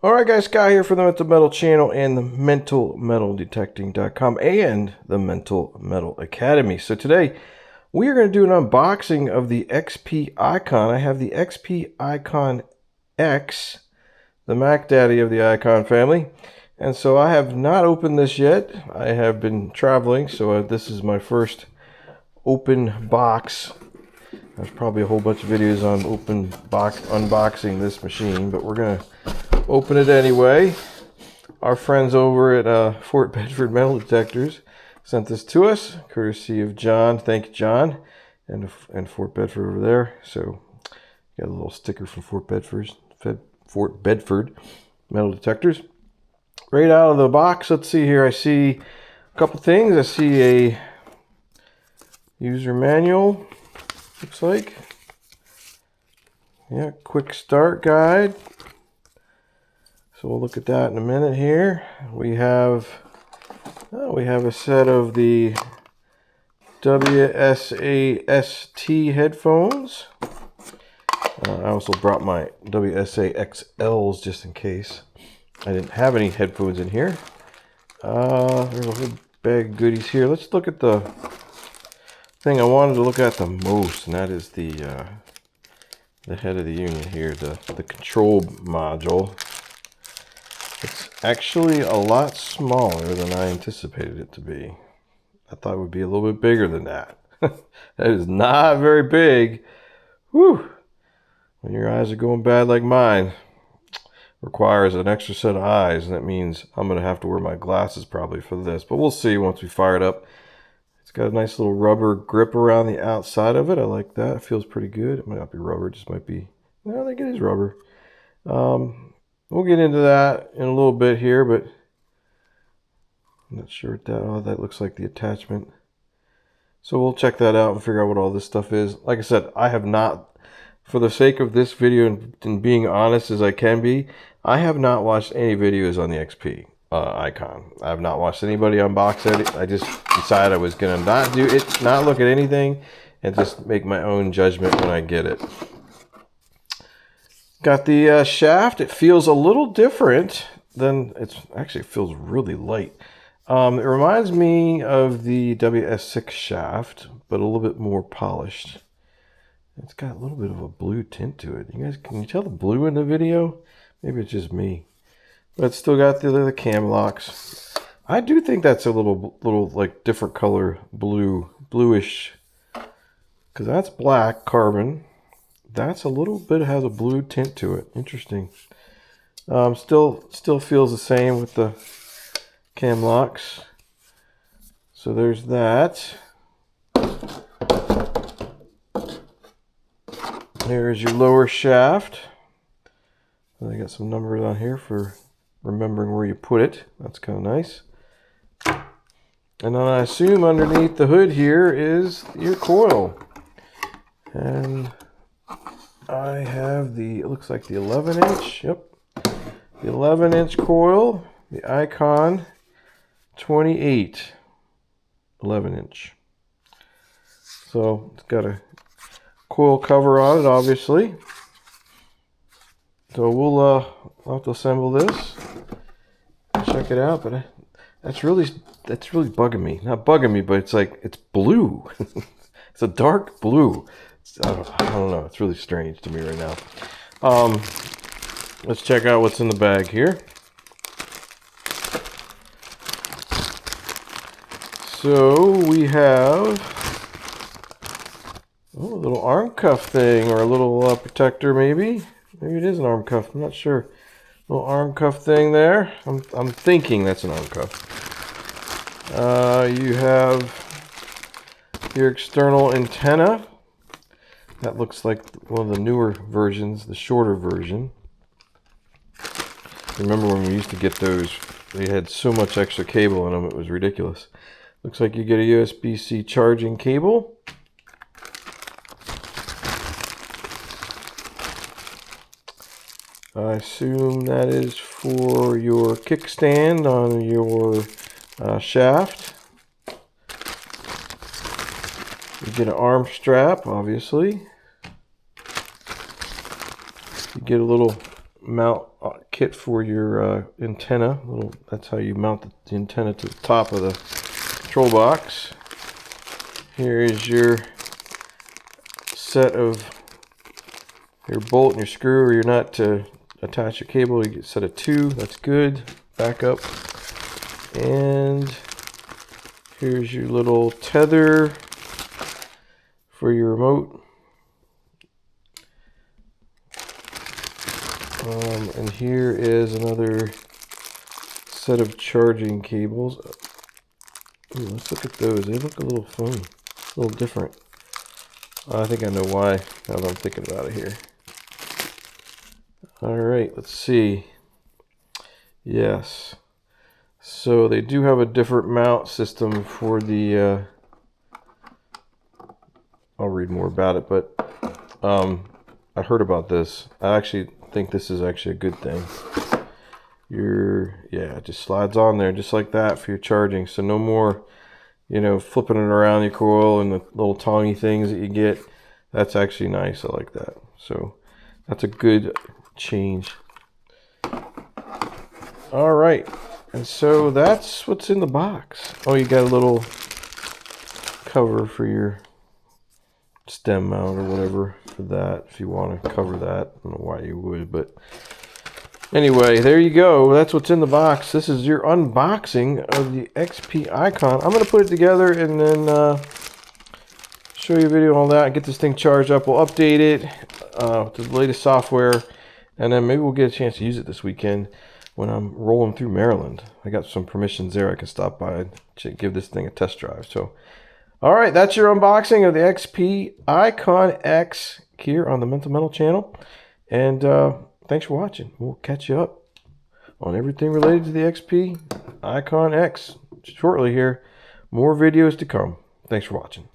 Alright guys, Scott here for the Mental Metal channel and the mentalmetaldetecting.com and the Mental Metal Academy. So today we are going to do an unboxing of the XP Icon. I have the XP Icon X, the Mac Daddy of the Icon family. And so I have not opened this yet. I have been traveling, so this is my first open box. There's probably a whole bunch of videos on unboxing this machine, but we're going to open it anyway. Our friends over at Fort Bedford Metal Detectors sent this to us, courtesy of John. Thank you, John, and Fort Bedford over there. So, got a little sticker from Fort Bedford Metal Detectors. Right out of the box, let's see here. I see a couple things. I see a user manual. Looks like, yeah, quick start guide. So we'll look at that in a minute here. We have a set of the WSA-ST headphones. I also brought my WSA-XLs just in case I didn't have any headphones in here. There's a whole bag of goodies here. Let's look at the thing I wanted to look at the most, and that is the head of the unit here, the control module. It's actually a lot smaller than I anticipated it to be. I thought it would be a little bit bigger than that. That is not very big. Whew. When your eyes are going bad like mine, requires an extra set of eyes, and that means I'm going to have to wear my glasses probably for this. But we'll see once we fire it up. It's got a nice little rubber grip around the outside of it. I like that. It feels pretty good. It might not be rubber. It just might be... No, I think it is rubber. We'll get into that in a little bit here, but I'm not sure what that looks like, the attachment. So we'll check that out and figure out what all this stuff is. Like I said, I have not, for the sake of this video and being honest as I can be, I have not watched any videos on the XP Icon. I have not watched anybody unbox it. I just decided I was going to not do it, not look at anything, and just make my own judgment when I get it. Got the shaft. It feels a little different than, it feels really light. It reminds me of the WS6 shaft, but a little bit more polished. It's got a little bit of a blue tint to it. You guys, can you tell the blue in the video? Maybe it's just me. But it's still got the cam locks. I do think that's a little like different color bluish, because that's black carbon. That's a little bit, has a blue tint to it. Interesting. Still feels the same with the cam locks. So there's that. There's your lower shaft. I got some numbers on here for remembering where you put it. That's kind of nice. And then I assume underneath the hood here is your coil. And I have it looks like the 11-inch, yep. The 11-inch coil, the Icon 28 11-inch. So it's got a coil cover on it, obviously. So we'll have to assemble this, check it out. But that's really bugging me. Not bugging me, but it's like, it's blue. It's a dark blue. I don't know. It's really strange to me right now. Let's check out what's in the bag here. So we have a little arm cuff thing, or a little protector maybe. Maybe it is an arm cuff. I'm not sure. Little arm cuff thing there. I'm thinking that's an arm cuff. You have your external antenna. That looks like one of the newer versions, the shorter version. Remember when we used to get those, they had so much extra cable in them, it was ridiculous. Looks like you get a USB-C charging cable. I assume that is for your kickstand on your shaft. You get an arm strap, obviously. You get a little mount kit for your antenna. That's how you mount the antenna to the top of the control box. Here is your set of your bolt and your screw or your nut to attach your cable. You get a set of 2. That's good. Back up. And here's your little tether for your remote. And here is another set of charging cables. Ooh, let's look at those. They look a little funny, a little different. I think I know why now that I'm thinking about it here. All right, let's see. Yes. So they do have a different mount system for the, I'll read more about it, but I heard about this. I actually think this is actually a good thing. Yeah, it just slides on there just like that for your charging. So no more, you know, flipping it around your coil and the little tongy things that you get. That's actually nice. I like that. So that's a good change. All right. And so that's what's in the box. Oh, you got a little cover for your stem mount or whatever for that, if you want to cover that. I don't know why you would, but anyway, there you go. That's what's in the box. This is your unboxing of the XP Icon. I'm going to put it together and then show you a video on that and get this thing charged up. We'll update it to the latest software, and then maybe we'll get a chance to use it this weekend when I'm rolling through Maryland. I got some permissions there. I can stop by and give this thing a test drive. So, all right, that's your unboxing of the XP Icon X here on the Mental Metal channel. And thanks for watching. We'll catch you up on everything related to the XP Icon X shortly here. More videos to come. Thanks for watching.